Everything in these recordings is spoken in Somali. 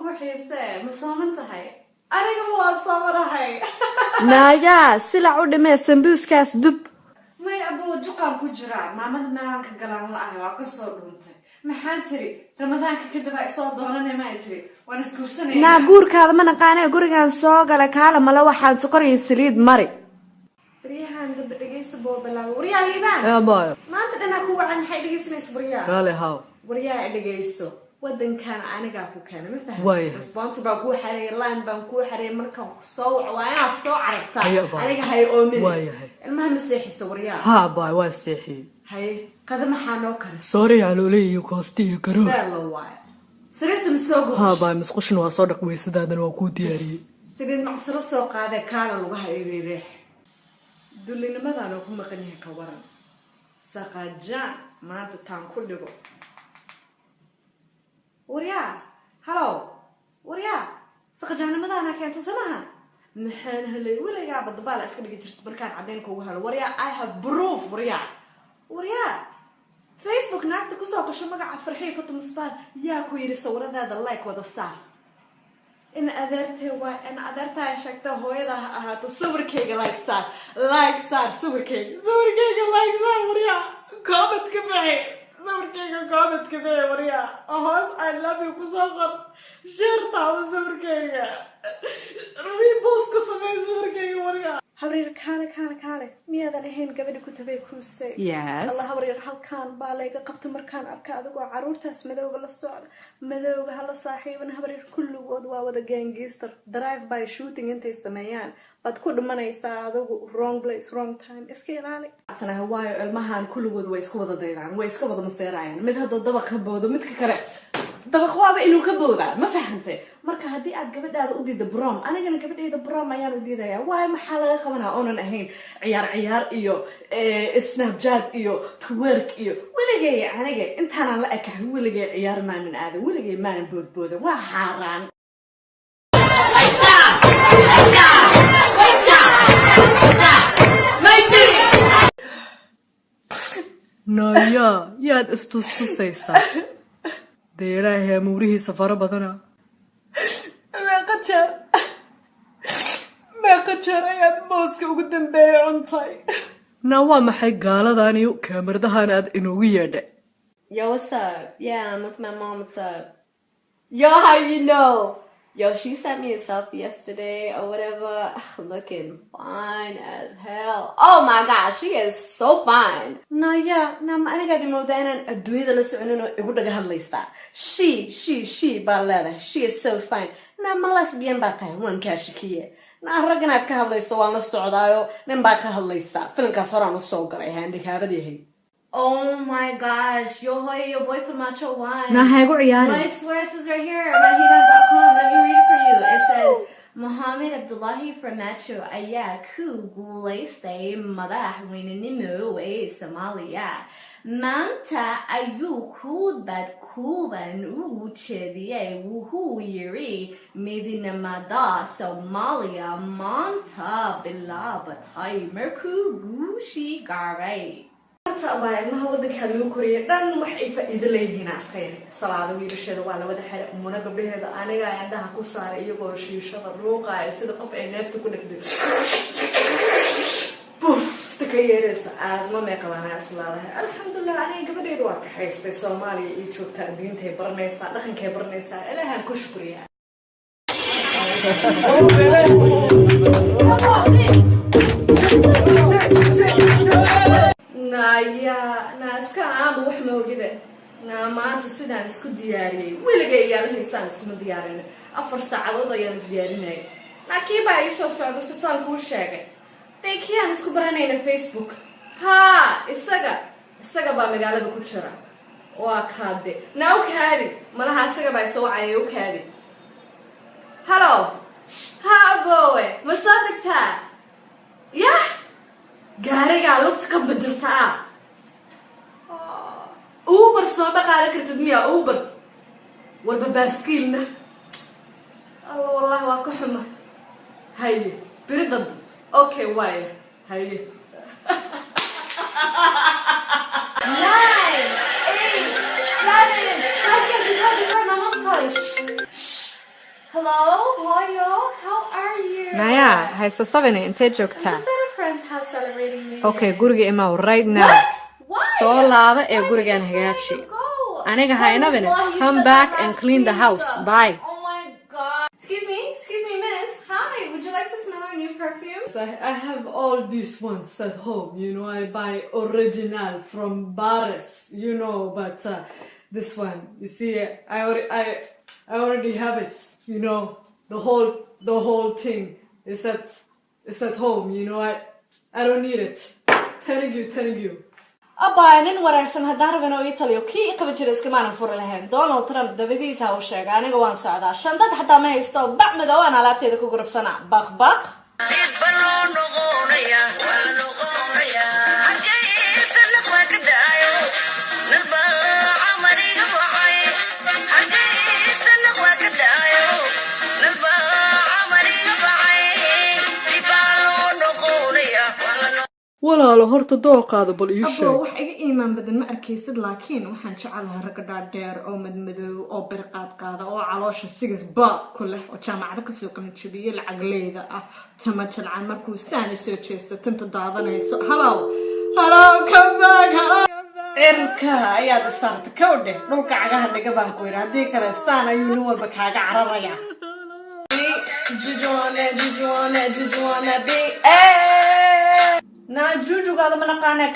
وحيسة مصامنتهاي أنا قبل أتصورهاي نايا سلع ودمي سمبوس كاس دب ما يأبو جقام كجرا ما مالك قلان الله وقصور دونتي ما حانتري رمضان كده بقى صوت دوننا ما يتري وأنا سكورسني ناقور كذا ما نقاني قرقان سوق على كالا ملا waxaan soqoray saliid mari ريحان دب دقيس بوبلا وريا ليبان يا باي ما أنت أنا كوا عن حي دقيسنيس بريا قالي هاو وريا دقيسو ودن كان أنا قافو كان ما فهم واي رسبونس بقول حري لاين بقول حري مركب صوع وأنا صوع عرفتها هيا باي أنا هاي أمي واي هاي المهم مسيحي سوريا ها باي واستحي هاي قد ما حنوكر سوري على لي كوستي كرو لا واي سرت مسوق ها باي مسقشن waa soo dhaqway sidaadan waa ku diyaariyay سيدين معصر soo qaaday kaala lugaha iriirix dulinimada ku maqan yahay ka waran saqaja maanta taan ku dhigo وريا هلو وريا سقجانimada ana keento samaha maxaan helay waliga badbaal iska dhigi jirto markaan cadeen ku helo وريا I have proof وريا Facebook naagta ku soo qasho magaca farxii Fatima Star yaa ku yiri sawiradaada like wada saar in adeertay waa in adeertay sheegta hooyada ahaato sawirkayga like saar sawirkayga like saar وريا comment ka bixi sawirkayga comment ka bixi وريا hoos I love you ku soo qor share tawo sawirkayga repost ku samee sawirkayga وريا حبرير كاله ميادان ahayn gabadha ku tabay kuusay yes Allah حبرير halkaan baa layga qabtay markaan arka adigoo caruurtaas madowga la socda madowga hala saaxiiban حبرير kulligood waa wada gangster drive by shooting intay sameeyaan bad ku dhimanaysaa adigu wrong place wrong time iska ilaali asana waayo ilmahan kulligood way isku wada daydaan way iska wada maseerayaan mid hadda dabaq ka boodo midka kale dabaq waaba inuu ka boodaa ma fahantay marka hadii aad gabadhaada u diido prom anigana gabadheeda prom ayaan u diidayaa waay maxaa laga qabanaa oonan ahayn ciyaar iyo snapchat iyo twerk iyo weligay aniga intaan la ekahay weligay ciyaar maanan aadan weligay maanan boodbooda waa xaaraan naya yaad istustusaysaa deeraha mawrihi safaro badana ما قجر ayaad mooska ugu dambeeyay cuntay na waa maxay gaaladani kaamiradahan aad inoogu yeedhay Yo, what's up? Yeah, I'm with my mom. What's up? Yo, how you know? Yo, she sent me a selfie yesterday or whatever. Looking fine as hell. Oh my gosh, she is so fine. No, yeah, no, I got the most and a dude that listen She, Barletta. She is so fine. No, my lesbian batay one cashier. Na raganaad ka hadlayso waan la socdaayo nin baa ka hadlaysa filimkaas horaan u soo galay handikaabadii Oh my gosh, your boyfriend Macho One. na haygu ciyaari I swear it says right here, Mahida.com. Let me read it for you. It says, Mohammed Abdullahi from Macho Ayaku Gulaste Madaḥweynimu ee Soomaaliya. Maanta ayuu khudbad kooban u jeediyay wuxuu yiri midnimada Soomaaliya maanta bilaabatay markuu guushi gaaray طبعا ما هو ذاك هذا كوريا دان waxay faa'iido leeyihiin askay salaado wiilashada waa la wada xir umuna gabdhaheeda aniga ayadaha ku saaray iyagoo shiishada ruuqay sida qof ay neefta ku dhigday تكيرس أزمة ما قلنا أصلاً الحمد لله أنا قبل يدوق حيستي Soomaaliya iyo joogta diintay barnaysa dhaqankay barnaysa ilaahan ku shukriya naya naaska aan wax mawjida maanta sidaan isku diyaariyay weliga iyaalahaysan isku diyaarin 4 saacadood ayaan isdiyaarinay laakiin baa ii soo socdo sidaan ku sheegay deekiyan isku baranayna Facebook ha isaga baa magaalada ku jira waa kaade naaw kaadi malaha isaga baa soo wacay kaadi hello ha boy masadagta ya gaariga lugta ka badirta Uber soo dhaqaale kartid miya Uber walba baaskiilna Allah wallahi waa ku xuma haye biridan okay why haye 9 8 7 my mom's calling Hello, Hoyo. How are you? Naya, haysta sabine intee joogtaa? I'm just at a friend's house celebrating New Year. Okay, guriga imaw right now. What? Why? Soo laaba ee Why gurigaan did you hagaaji. say you go? Aniga ha inabine. Oh, you Come said back that and last clean the week. house. Bye. Oh my god. Excuse me, miss. Hi, would you like to smell our new perfume? I have all these ones at home, you know, I buy original from Baris, you know, but this one, you see, I already have it, you know, the whole thing is at home, you know, I don't need it. Thank you. abaa nin waraarsan haddaan rabin oo ii taliyo kii i qaban jiray iskamaana furi lahayn Donald Trump dabadiisa ha u sheega aniga waan socdaa shandad xataa ma haysto bac madow aan alaabteeda ku gurubsanaa baq walaalo horta dooqaada bal ii abo sheeg wax iga iimaan badan ma arkaysid laakiin waxaan jecelahay ragga dhaadheer oo madmadow oo birqaad qaada oo caloosha sigas baaq ku leh oo jaamacada kasoo qalinjabiyey lacagleyda ah tama jalcan markuu saan isoo jeesto tinta daadanayso hello come back cirka ayaad isaarta kowdhe dhulka cagaha dhiga baan ku yidhi haddii kale saan ayuu nin walba kaaga cararaya naa juujugaada ma naqaana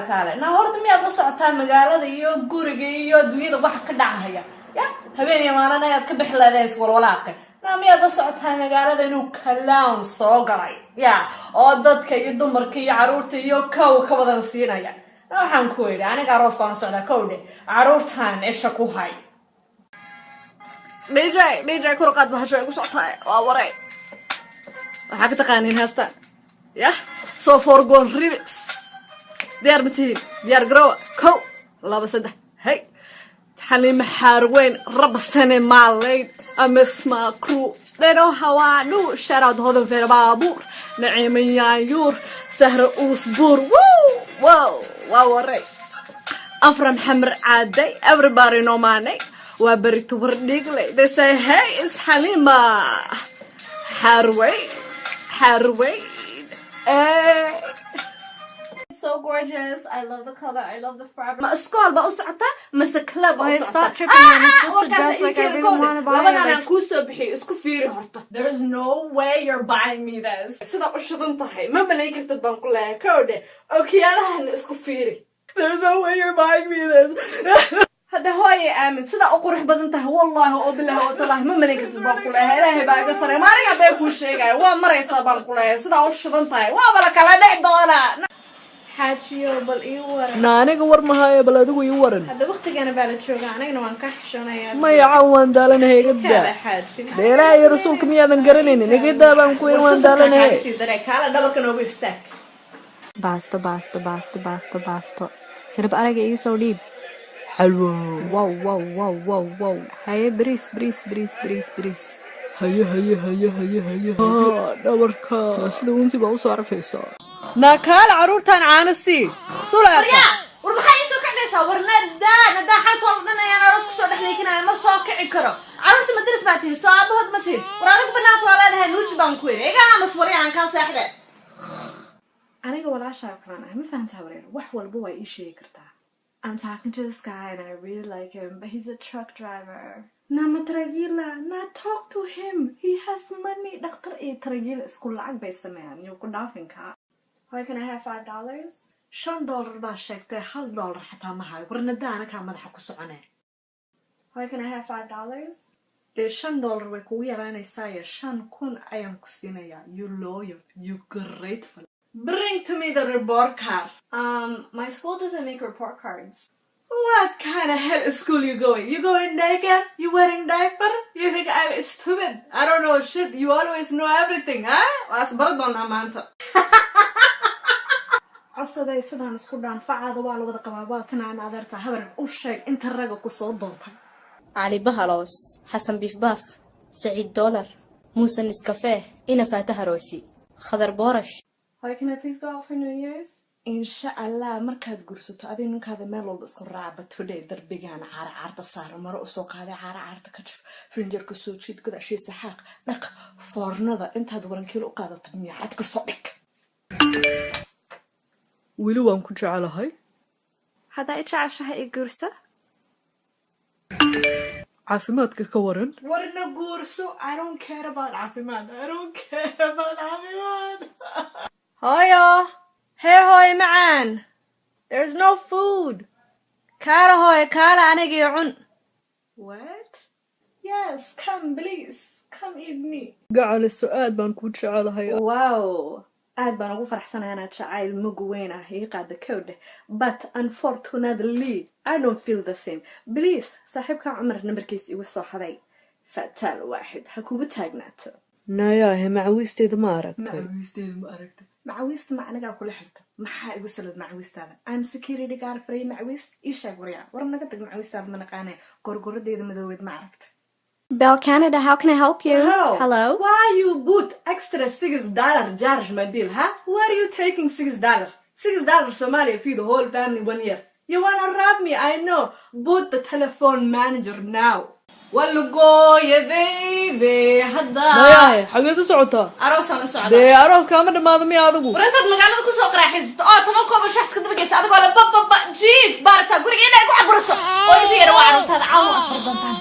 kaale naa horta miyaad la socotaa magaalada iyo guriga iyo dunyada waxa ka dhacaya ya habeen iyo maalin ayaad ka bixladeys walwalaaqe naa miyaad la socotaa magaalada inuu clown soo galay ya oo dadka iyo dumarka iyo caruurta iyo kow ka wadan siinaya naa waxaan ku yidhi aniga aroos baan socdaa kowdhe caruurtan isha ku hay dj kurqaad bahasho ay ku socotaa waa waray waxaa ka taqaaniin heesta yah so forgon remix diyaar matihiin diyaar garowa kow laba saddex hey xalima xaarweyn rabasane maalayd amesma crew dhero hawaadhu sharaad hodan feer baabuur naciima yaanyuur sahra uusbuur wow waa waray afram xamar caaday everybody know my name waa beri tubar dhiigley they say hey is xalima xaarweyn It's so gorgeous. I love the color. I love the fabric. Ma school ba usocota? Mase club ba usocota? Stop tripping on it's just a dress like I didn't want to buy Labadan it. aan ku soo bixi isku fiiri horta. There is no way you're buying me this. Sida u shidan tahay. Ma malayn kartid baan ku leeyahay. Kowde. Okiyalahan isku fiiri. There's no way you're buying me this. Hada hooye aamin sida u qurux badan tahay wallahi oo billahi oo tallahi ma malayn kartid baan ku leeyahay. Ilaahay baa iga saray. Maariga bay ku sheegay. Waa maraysaa baan ku leeyahay. Sida u shidan tahay. Waa bala kala dhic doona. xaajiyo bal ii waran na aniga war mahaayo bal adigu ii waran hadda waqtigana baa la joogaa anagana waan ka xishoonayaa maya caan waan daalanahay iga kala daa xaaji dheeraha iyo rasuulka miyaadan garanaynin iga daa baan ku yidhi waan daalanahay sii daray kaala dhabarka noogu istaag baasto hirib araga ii soo dhiib xalwo wow haye bariis haye dhabarka sida unsi baa usoo arfaysaa naa kaala caruurtaan caana sii suleeqa war maxay isoo kacdaysaa war nadaa xalkooda dhan ayaan aroos kusoo dhex leekinaya ma soo kici karo caruurta madaris baa tihin soo aabahood ma tihin war adigu banaas waa leedahay nuuji baan ku yidhi iga amas waryaan kaa seexde aniga walaashaa kalaan ah ma fahantaa wareer wax walba waa ii sheegi kartaa I'm talking to this guy and I really like him, but he's a truck driver. Na matragila, na talk to him. He has money. Doctor e tragila isku lacag bay sameeyaan. You ku dhaafin ka. Why can I have $5? $5 baa sheegtay $1 xataa ma hayo. Warna daana ka madaxa ku soconay. Why can I have $5? Dee $5 way kugu yaraanaysaa ya 5,000 ayaan ku siinayaa. You loyal, you grateful. Bring to me the report card. My school doesn't make report cards. What kind of hell school you going? You going naked? You wearing diaper? You think I'm stupid? I don't know shit. You always know everything, huh? Was baradona maanta. Asada sidaan isku dhaan facaada waa la wada qabaa waa tan aan adeerta habar u sheeg inta raga ku soo doontay. cali bahalos xasan bifbaaf saciid dollar muusan iskafe ina faataha roosi khadar boorash Why can I please go out for New Year's? insha allah markaad gursato adiga ninkaada meel walba isku raaca today darbigaan caara caarta saar maro usoo qaaday caara caarta ka jif frinjerka soo jiid gadaashiisa xaaq dhaq foornada intaad warankiil u qaadato miyaad ka soo dhig wili waan ku jecelahay haddaa i jeceshahay i gursa caafimaadka ka waran warna guurso I don't care about caafimaad hooyo hee hooyo macaan there's no food kaala hooyo kaala anigii cun what yes come please come eat me gacaliso aad baan ku jecelahay wow aad baan ugu faraxsanahay inaad jacayl mug weyn ah ii qaada kowdhe but unfortunately I don't feel the same please saaxiibka cumar nambarkiisa igu soo xaday fataal waaxid ha kugu taagnaato nayaahe macawiisteeda ma aragtay macawiista ma anigaa kula xirto maxaa igu salad macawiistaada I'm security guard free macawiist ii sheeg waryaa war naga tag macawiistaada ma naqaanay gorgoradeeda madoobeed ma aragta Bell Canada, how can I help you? Hello. Why you put extra $6 charge my bill, huh? Why are you taking $6? $6 Somalia feed the whole family 1 year. You wanna rob me? I know. Put the telephone manager now. Wallo go ya baby hadda. Nayaahe xageed u socotaa aroosana socda dee arooska ma dhamaado miya adigu warantad magaalada ku soo qaraxaysto oo toban koob shakhs ka dabageysa adigoo la baba jiif baarta guriga inay ku caburiso oo idin waa aruntada caawa asfardantan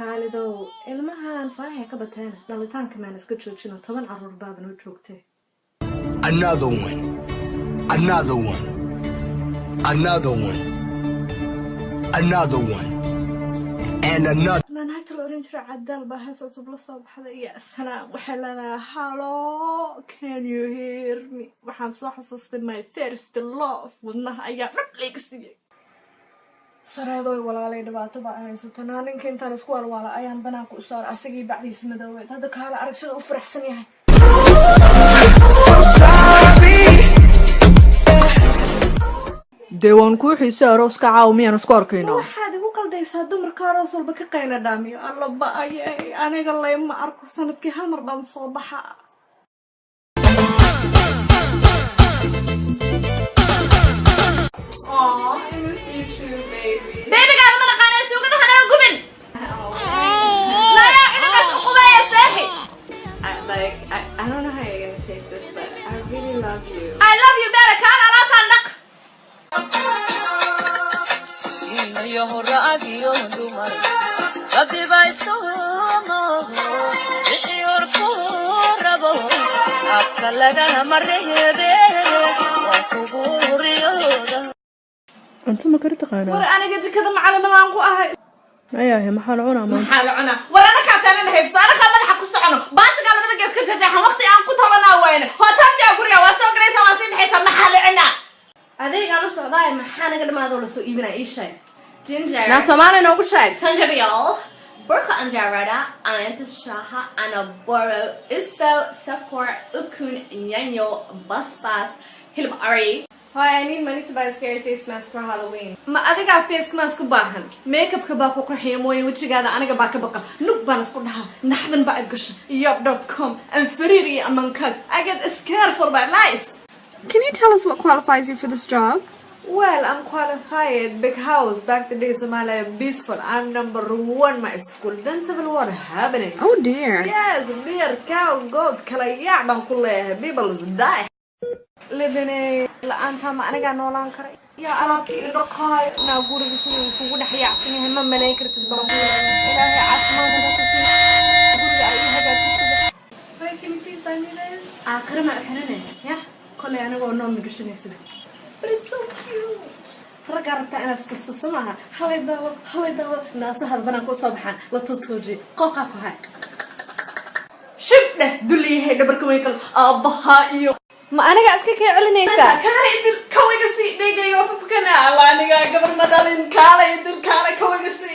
Khalidow ilmahan faraha ka bateen dhalitaanka maan iska joojino 10 caruur baadan u joogtay another one another one another one another one and another naagta la oran jiray cadal baa hees cusub la soo baxday iyo asalaam waxay leedahay hello can you hear me waxaan soo xasuustay my first love wadnaha ayaa dhab leega siiyay sareedoy walaalay dhibaato baa haysato ninka intaan isku walwala ayaan banaanka u saaray asagii bacdiisa madooweed hadda kaala arag sida u faraxsan yahay dee waan kuu xiisay arooska caawa miyaan isku arkaynaa waxaad igu qaldaysaa dumarka aroos walba ka qayna dhaamiyo alla ba-ayay aniga layma arko sanadkii hal mar baan soo baxa I don't know how you're gonna say this, but I really love you. I love you better, Carl. I love you. cunto ma kari taqaanaa war aniga jikada macalimadaan ku ahay nayaahe maxaa la cunaa maanta maxaa la cunaa war anaka taanan haysto anaka madaxa ku socono baantiga labada gees ka jajaxan waqti aan ku talanaa wayne hootaan biya guriga waa soo galaysa waa sii bixaysa maxaa la cunaa adeegaan u socdaay maxaa naga dhamaadoo lasoo iibinaya ii sheeg ginger naa soomaali noogu sheeg sanjabiol burka anjarada anaanta shaha anaboro isbo sakor ukun nyanyo basbas hilib ari Hi, I need money to buy a scary face mask for Halloween. Ma adiga face mask u baahan. Makeup ka baa ku qurxiyo mooy wajigaada aniga baa ka baqa. Look baan isku dhaha. Naxdan baa gashay. Yop.com and Ferrari among cut. I get scared for my life. Can you tell us what qualifies you for this job? Well, I'm qualified. Big house. Back the days Somalia peaceful. I'm #1 my school. Then civil war happening. Oh dear. Yes, beer, cow, goat. Kala yac baan ku leeyahay. People die. Living la'aanta ma aniga noolaan karay ya alaabtii dhaqaay na guriga sidii isugu dhaxyaacsan yahay ma maleyn kartid baan ku ilaahay caafimaad ku sii guriga ay hagaajisay Wait, can you please buy me this? Aakrama xirane ya kolay aniga noo migashanaysid But it's so cute raga rabta inaad iska samaha halay dawad naasaha banaan ku soo baxaan la tutooji qooqa ku hay shibna duliyahay dhabarka way kal aabaha iyo ma aniga iska ka celinaysa kaale idil kawiga si dhigay oo fafkana alla aniga gabar madalin kaale idil kaale kawiga si